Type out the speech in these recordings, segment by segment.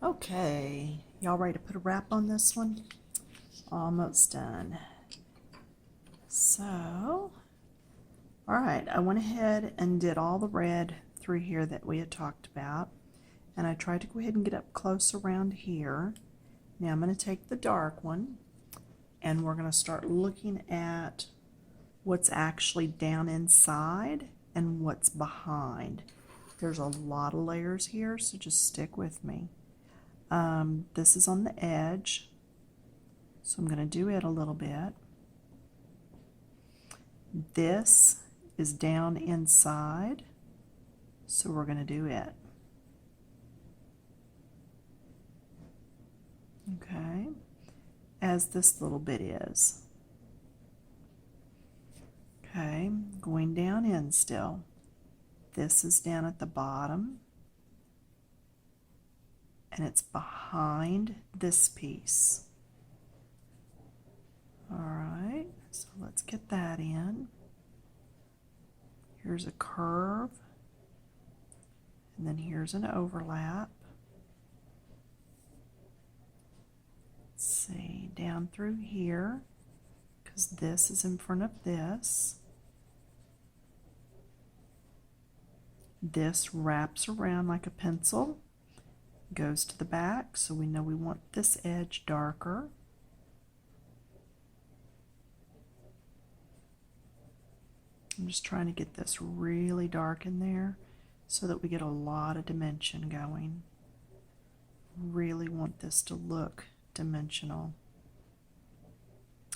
Okay, y'all ready to put a wrap on this one? Almost done. So, all right, I went ahead and did all the red through here that we had talked about, and I tried to go ahead and get up close around here. Now I'm going to take the dark one, and we're going to start looking at what's actually down inside and what's behind. There's a lot of layers here, so just stick with me. This is on the edge, so I'm going to do it a little bit. This is down inside, so we're going to do it. Okay, as this little bit is. Okay, going down in still. This is down at the bottom, and it's behind this piece. All right, so let's get that in. Here's a curve, and then here's an overlap. Let's see, down through here, because this is in front of this. This wraps around like a pencil, goes to the back, so we know we want this edge darker. I'm just trying to get this really dark in there so that we get a lot of dimension going. Really want this to look dimensional.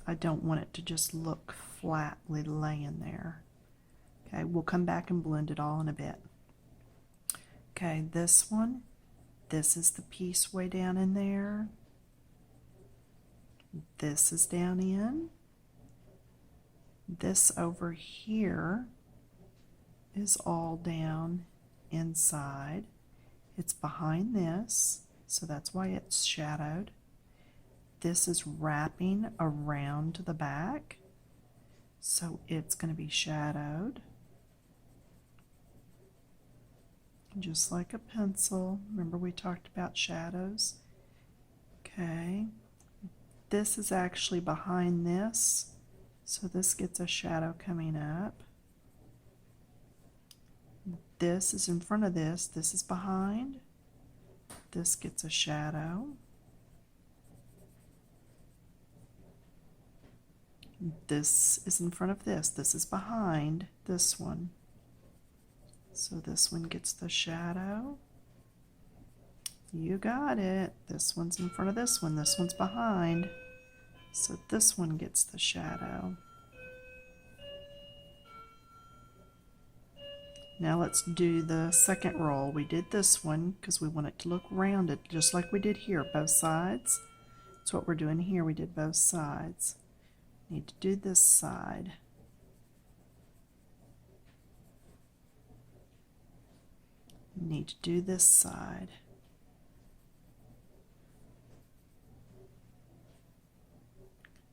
I don't want it to just look flatly laying there. Okay, we'll come back and blend it all in a bit. Okay, this one, this is the piece way down in there. This is down in. This over here is all down inside. It's behind this, so that's why it's shadowed. This is wrapping around the back, so it's going to be shadowed. Just like a pencil. Remember we talked about shadows? Okay. This is actually behind this, so this gets a shadow coming up. This is in front of this. This is behind. This gets a shadow. This is in front of this. This is behind this one. So this one gets the shadow. You got it. This one's in front of this one. This one's behind. So this one gets the shadow. Now let's do the second roll. We did this one because we want it to look rounded, just like we did here, both sides. That's what we're doing here. We did both sides. Need to do this side. Need to do this side.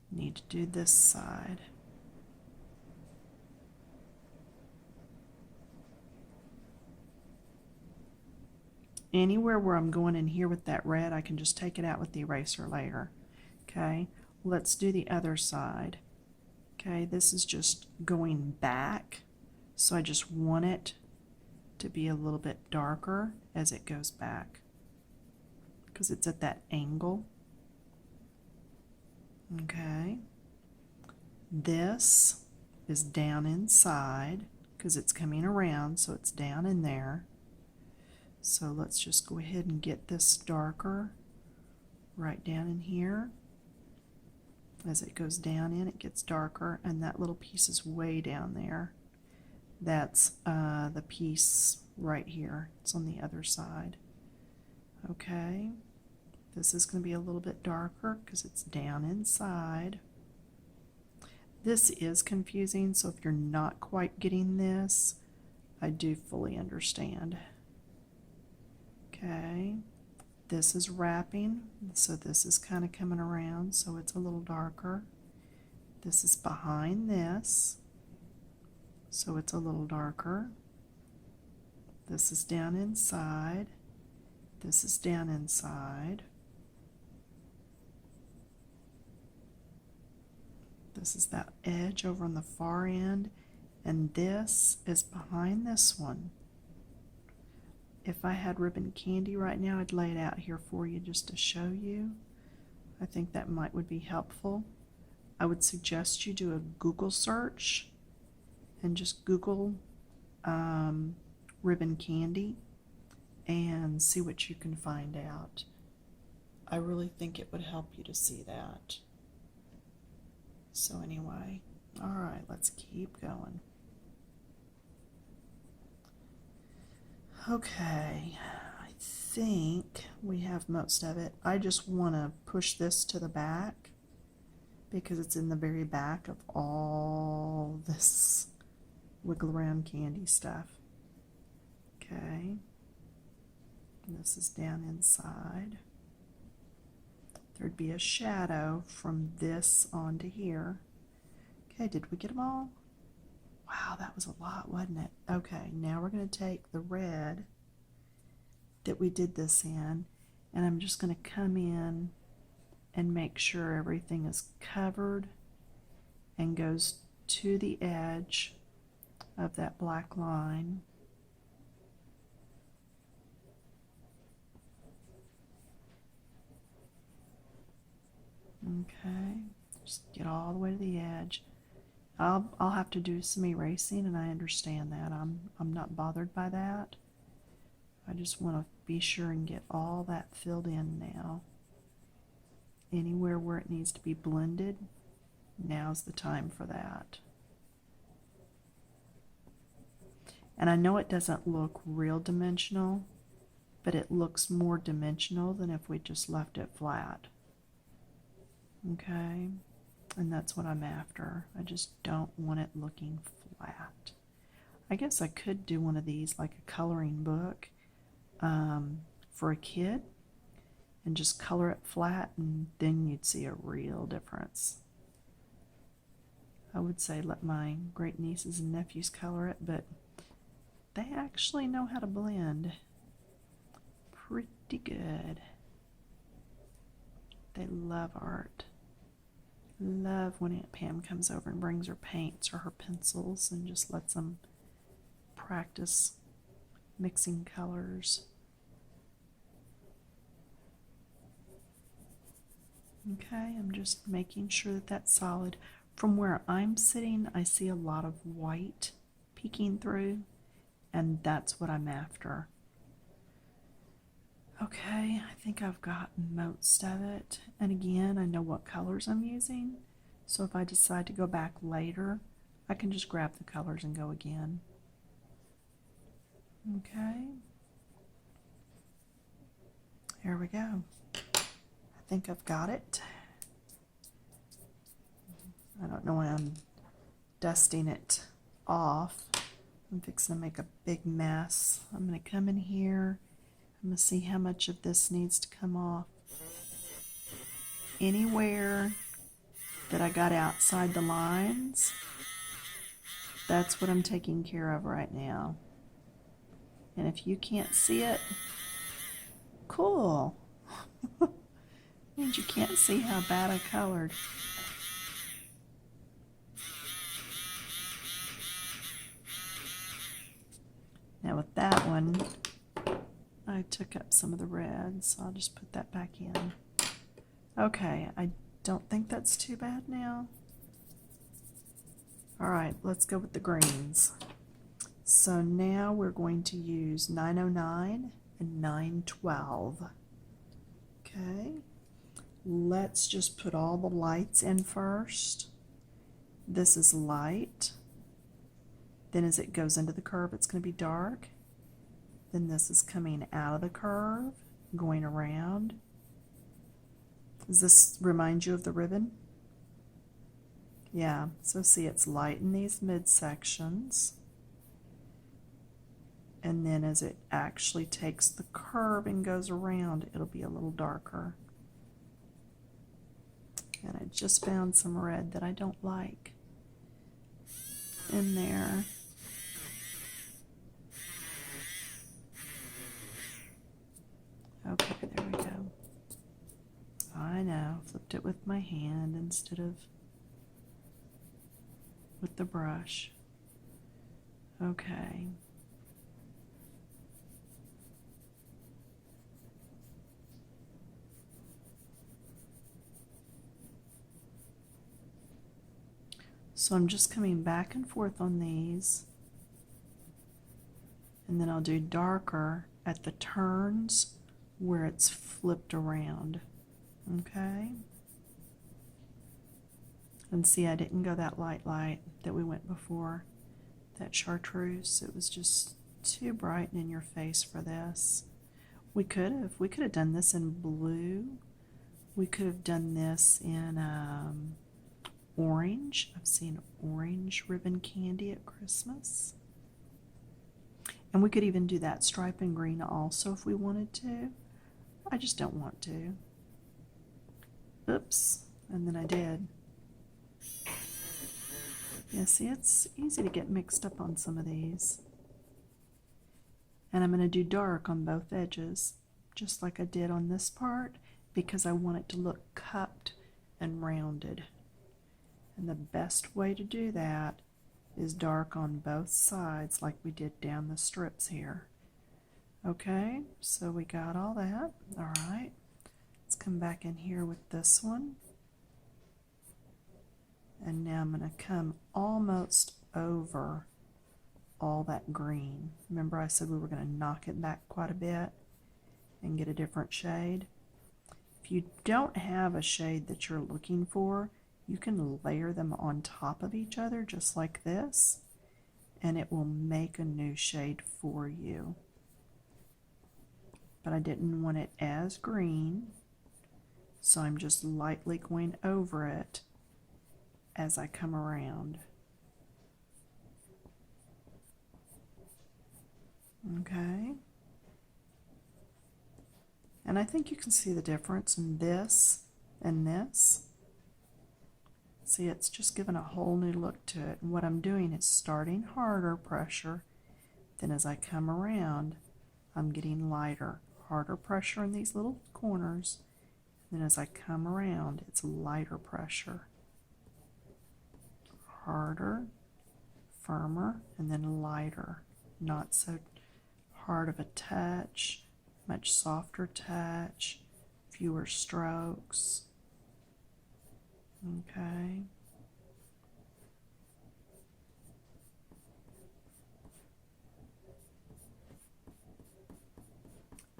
Need to do this side. Anywhere where I'm going in here with that red, I can just take it out with the eraser layer. Okay, let's do the other side. Okay, this is just going back, so I just want it to be a little bit darker as it goes back because it's at that angle. Okay, this is down inside because it's coming around, so it's down in there. So let's just go ahead and get this darker right down in here. As it goes down in, it gets darker, and that little piece is way down there. That's the piece right here. It's on the other side. Okay, this is going to be a little bit darker because it's down inside. This is confusing, so if you're not quite getting this, I do fully understand. Okay, this is wrapping, so this is kind of coming around, so it's a little darker. This is behind this, so it's a little darker. This is down inside, This is down inside. This is that edge over on the far end, and this is behind this one. If I had ribbon candy right now, I'd lay it out here for you just to show you. I think that would be helpful. I would suggest you do a Google search and just Google ribbon candy and see what you can find out. I really think it would help you to see that. So anyway, all right, let's keep going. Okay, I think we have most of it. I just want to push this to the back because it's in the very back of all this wiggle around candy stuff. Okay, this is down inside. There'd be a shadow from this onto here. Okay, did we get them all? Wow, that was a lot, wasn't it? Okay, now we're going to take the red that we did this in, and I'm just going to come in and make sure everything is covered and goes to the edge of that black line. Okay, just get all the way to the edge. I'll have to do some erasing, and I understand that. I'm not bothered by that. I just want to be sure and get all that filled in now. Anywhere where it needs to be blended, now's the time for that. And I know it doesn't look real dimensional, but it looks more dimensional than if we just left it flat. Okay? And that's what I'm after. I just don't want it looking flat. I guess I could do one of these like a coloring book for a kid and just color it flat, and then you'd see a real difference. I would say let my great nieces and nephews color it, but they actually know how to blend pretty good. They love art. Love when Aunt Pam comes over and brings her paints or her pencils and just lets them practice mixing colors. Okay, I'm just making sure that that's solid. From where I'm sitting, I see a lot of white peeking through, and that's what I'm after. Okay, I think I've got most of it. And again, I know what colors I'm using. So if I decide to go back later, I can just grab the colors and go again. Okay. Here we go. I think I've got it. I don't know why I'm dusting it off. I'm fixing to make a big mess. I'm going to come in here. I'm going to see how much of this needs to come off. Anywhere that I got outside the lines, that's what I'm taking care of right now. And if you can't see it, cool. Means you can't see how bad I colored. Now with that one, I took up some of the red, so I'll just put that back in. Okay, I don't think that's too bad now. All right, let's go with the greens. So now we're going to use 909 and 912. Okay, let's just put all the lights in first. This is light. Then as it goes into the curve, it's going to be dark. Then this is coming out of the curve, going around. Does this remind you of the ribbon? Yeah, so see, it's light in these midsections. And then as it actually takes the curve and goes around, it'll be a little darker. And I just found some red that I don't like in there. now. Flipped it with my hand instead of with the brush. Okay. So I'm just coming back and forth on these, and then I'll do darker at the turns where it's flipped around. Okay? And see, I didn't go that light that we went before, that chartreuse. It was just too bright and in your face for this. We could have done this in blue. We could have done this in orange. I've seen orange ribbon candy at Christmas. And we could even do that stripe in green also if we wanted to. I just don't want to. Oops, and then I did. Yeah, see, it's easy to get mixed up on some of these. And I'm going to do dark on both edges, just like I did on this part, because I want it to look cupped and rounded. And the best way to do that is dark on both sides like we did down the strips here. Okay, so we got all that. All right, let's come back in here with this one. And now I'm going to come almost over all that green. Remember I said we were going to knock it back quite a bit and get a different shade? If you don't have a shade that you're looking for, you can layer them on top of each other just like this, and it will make a new shade for you. But I didn't want it as green, so I'm just lightly going over it as I come around. Okay. And I think you can see the difference in this and this. See, it's just given a whole new look to it. And what I'm doing is starting harder pressure, then as I come around, I'm getting lighter. Harder pressure in these little corners, then as I come around, it's lighter pressure. Harder, firmer, and then lighter. Not so hard of a touch, much softer touch, fewer strokes. Okay.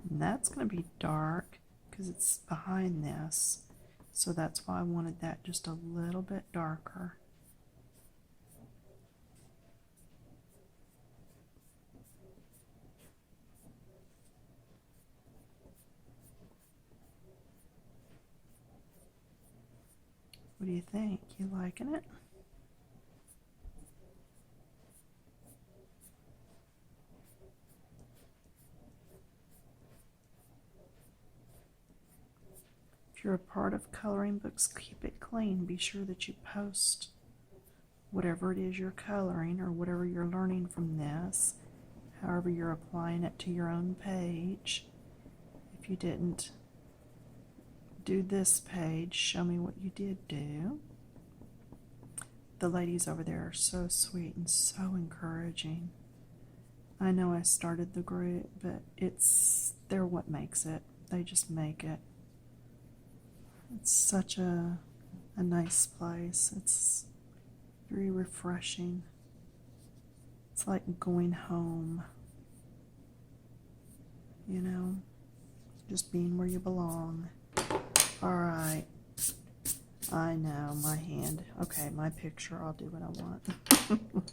And that's going to be dark because it's behind this. So that's why I wanted that just a little bit darker. What do you think? You liking it? If you're a part of Coloring Books Keep It Clean, be sure that you post whatever it is you're coloring or whatever you're learning from this, however you're applying it to your own page. If you didn't do this page, show me what you did do. The ladies over there are so sweet and so encouraging. I know I started the group, but they're what makes it. They just make it. It's such a nice place. It's very refreshing. It's like going home, you know, just being where you belong. All right. I know, my hand. Okay, my picture, I'll do what I want.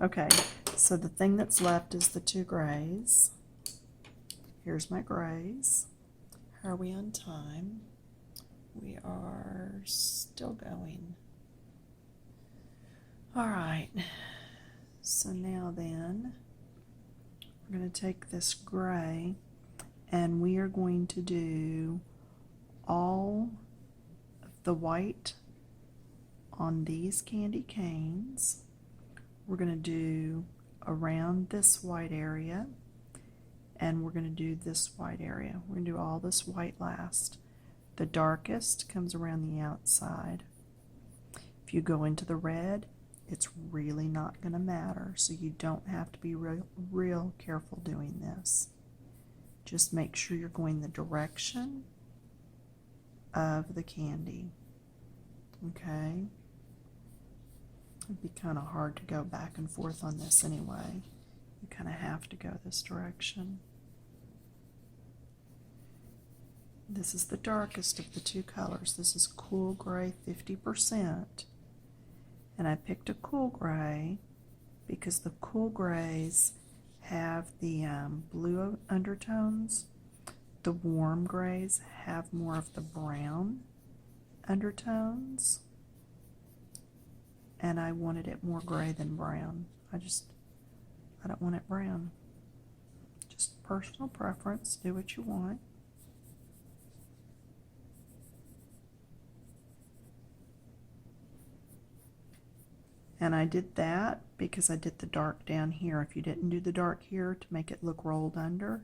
Okay, so the thing that's left is the two grays. Here's my grays. How are we on time? We are still going. All right, so now then, we're going to take this gray and we are going to do all of the white on these candy canes. We're going to do around this white area, and we're going to do this white area. We're going to do all this white last. The darkest comes around the outside. If you go into the red, it's really not going to matter, so you don't have to be real careful doing this. Just make sure you're going the direction of the candy. Okay? It'd be kind of hard to go back and forth on this anyway. You kind of have to go this direction. This is the darkest of the two colors. This is Cool Gray 50%. And I picked a cool gray because the cool grays have the blue undertones. The warm grays have more of the brown undertones. And I wanted it more gray than brown. I don't want it brown. Just personal preference. Do what you want. And I did that because I did the dark down here. If you didn't do the dark here to make it look rolled under,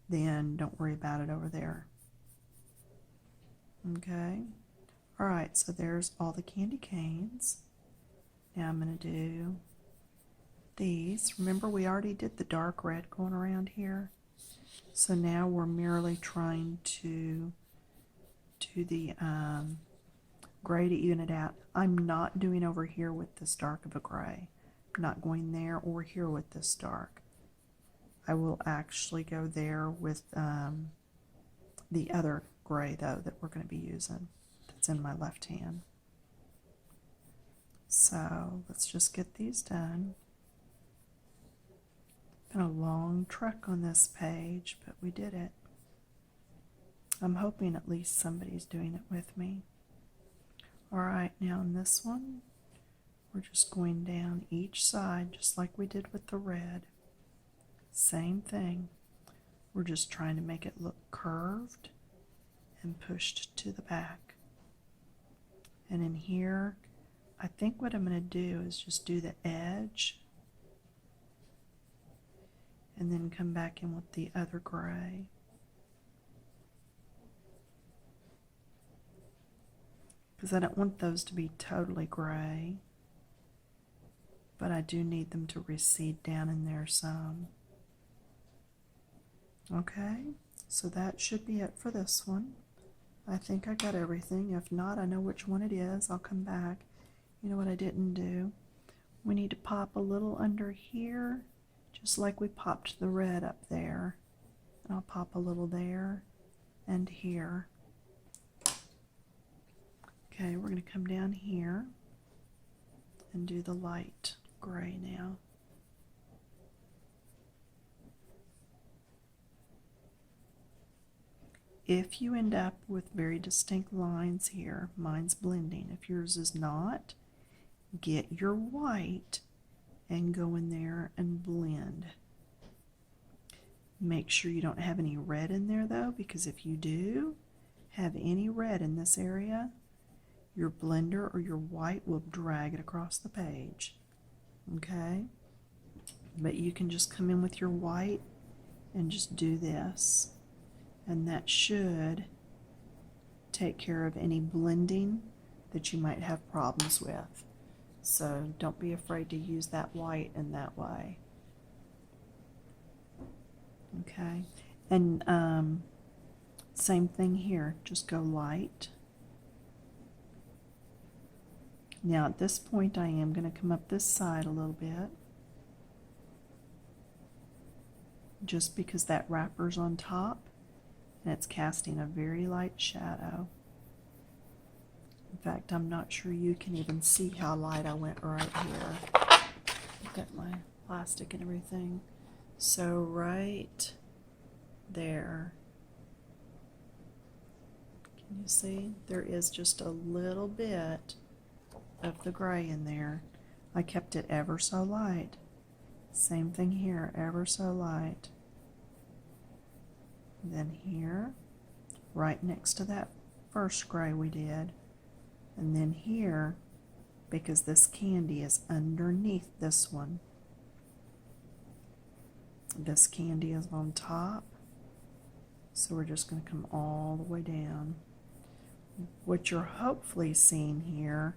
then don't worry about it over there. Okay. Alright, so there's all the candy canes. Now I'm going to do these. Remember, we already did the dark red going around here. So now we're merely trying to do the gray to even it out. I'm not doing over here with this dark of a gray. I'm not going there or here with this dark. I will actually go there with the other gray, though, that we're going to be using. That's in my left hand. So let's just get these done. Been a long trek on this page, but we did it. I'm hoping at least somebody's doing it with me. Alright, now in this one, we're just going down each side just like we did with the red. Same thing. We're just trying to make it look curved and pushed to the back. And in here, I think what I'm going to do is just do the edge and then come back in with the other gray. Because I don't want those to be totally gray, but I do need them to recede down in there some. Okay, so that should be it for this one. I think I got everything. If not, I know which one it is. I'll come back. You know what I didn't do? We need to pop a little under here, just like we popped the red up there. And I'll pop a little there and here. Okay, we're going to come down here and do the light gray now. If you end up with very distinct lines here, mine's blending. If yours is not, get your white and go in there and blend. Make sure you don't have any red in there though, because if you do have any red in this area, your blender or your white will drag it across the page. Okay? But you can just come in with your white and just do this. And that should take care of any blending that you might have problems with. So don't be afraid to use that white in that way. Okay? And same thing here. Just go light. Now at this point I am going to come up this side a little bit, just because that wrapper's on top and it's casting a very light shadow. In fact, I'm not sure you can even see how light I went right here. Look at my plastic and everything. So right there, can you see? There is just a little bit of the gray in there. I kept it ever so light. Same thing here, ever so light. Then here, right next to that first gray we did. And then here, because this candy is underneath this one, this candy is on top, so we're just going to come all the way down. what you're hopefully seeing here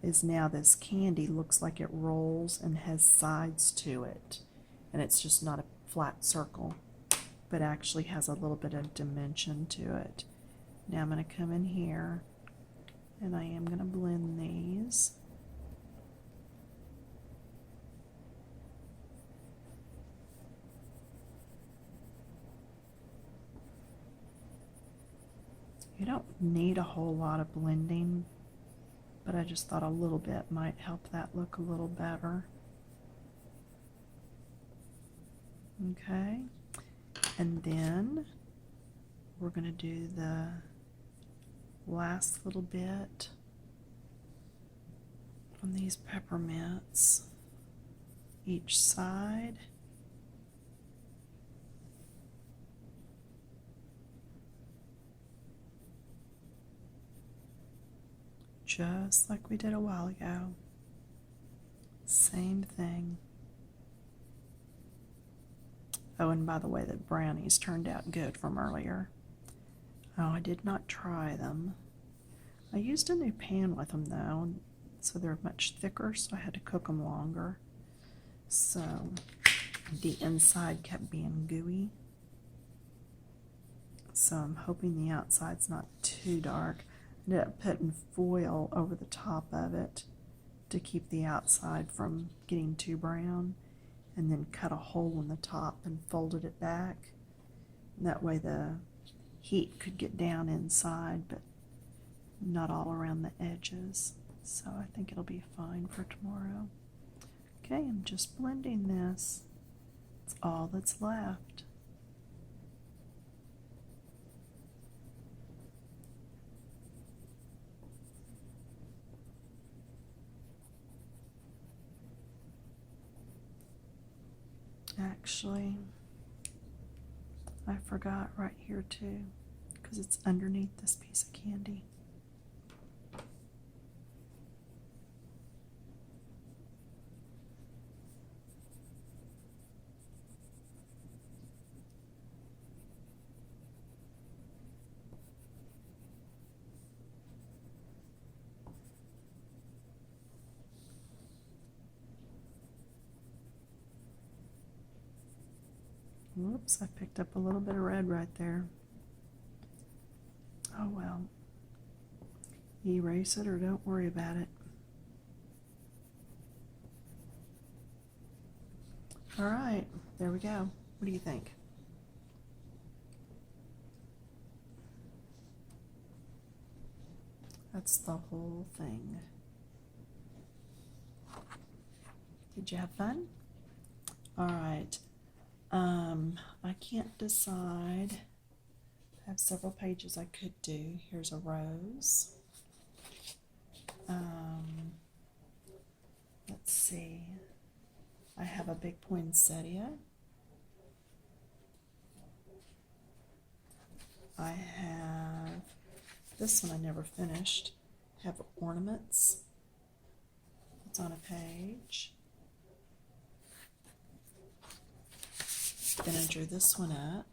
is now this candy looks like it rolls and has sides to it. And it's just not a flat circle, but actually has a little bit of dimension to it. Now I'm going to come in here and I am going to blend these. You don't need a whole lot of blending, but I just thought a little bit might help that look a little better. Okay, and then we're going to do the last little bit on these peppermints, each side. Just like we did a while ago. Same thing. Oh, and by the way, the brownies turned out good from earlier. Oh, I did not try them. I used a new pan with them though, so they're much thicker, so I had to cook them longer. So the inside kept being gooey. So I'm hoping the outside's not too dark. I ended up putting foil over the top of it to keep the outside from getting too brown, and then cut a hole in the top and folded it back. And that way the heat could get down inside, but not all around the edges. So I think it'll be fine for tomorrow. Okay, I'm just blending this. It's all that's left. Actually, I forgot right here too, because it's underneath this piece of candy. Whoops, I picked up a little bit of red right there. Oh well. Erase it or don't worry about it. All right, there we go. What do you think? That's the whole thing. Did you have fun? All right. I can't decide. I have several pages I could do. Here's a rose. Let's see. I have a big poinsettia. I have this one I never finished. I have ornaments. It's on a page. Then I drew this one up.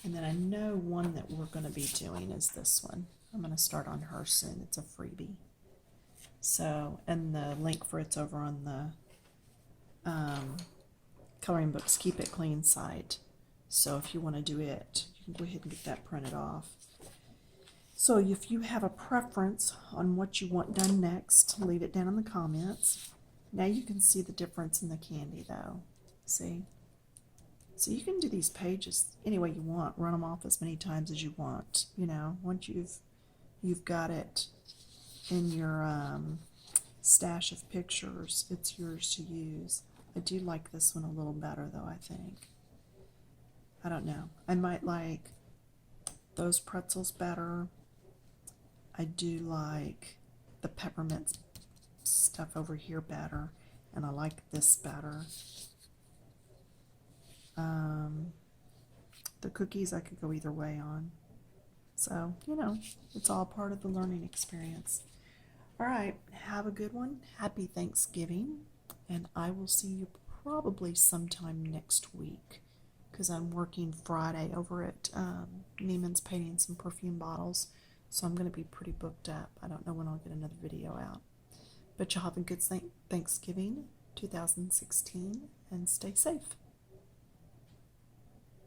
And then I know one that we're going to be doing is this one. I'm going to start on her soon. It's a freebie. So, and the link for it's over on the Coloring Books Keep It Clean site. So if you want to do it, you can go ahead and get that printed off. So if you have a preference on what you want done next, leave it down in the comments. Now you can see the difference in the candy though. See? So you can do these pages any way you want, run them off as many times as you want. You know, once you've got it in your stash of pictures, it's yours to use. I do like this one a little better though, I think. I don't know. I might like those pretzels better. I do like the peppermint stuff over here better, and I like this better. The cookies I could go either way on. So, you know, it's all part of the learning experience. All right, have a good one. Happy Thanksgiving, and I will see you probably sometime next week, because I'm working Friday over at Neiman's painting some perfume bottles. So I'm going to be pretty booked up. I don't know when I'll get another video out. But y'all have a good Thanksgiving 2016 and stay safe.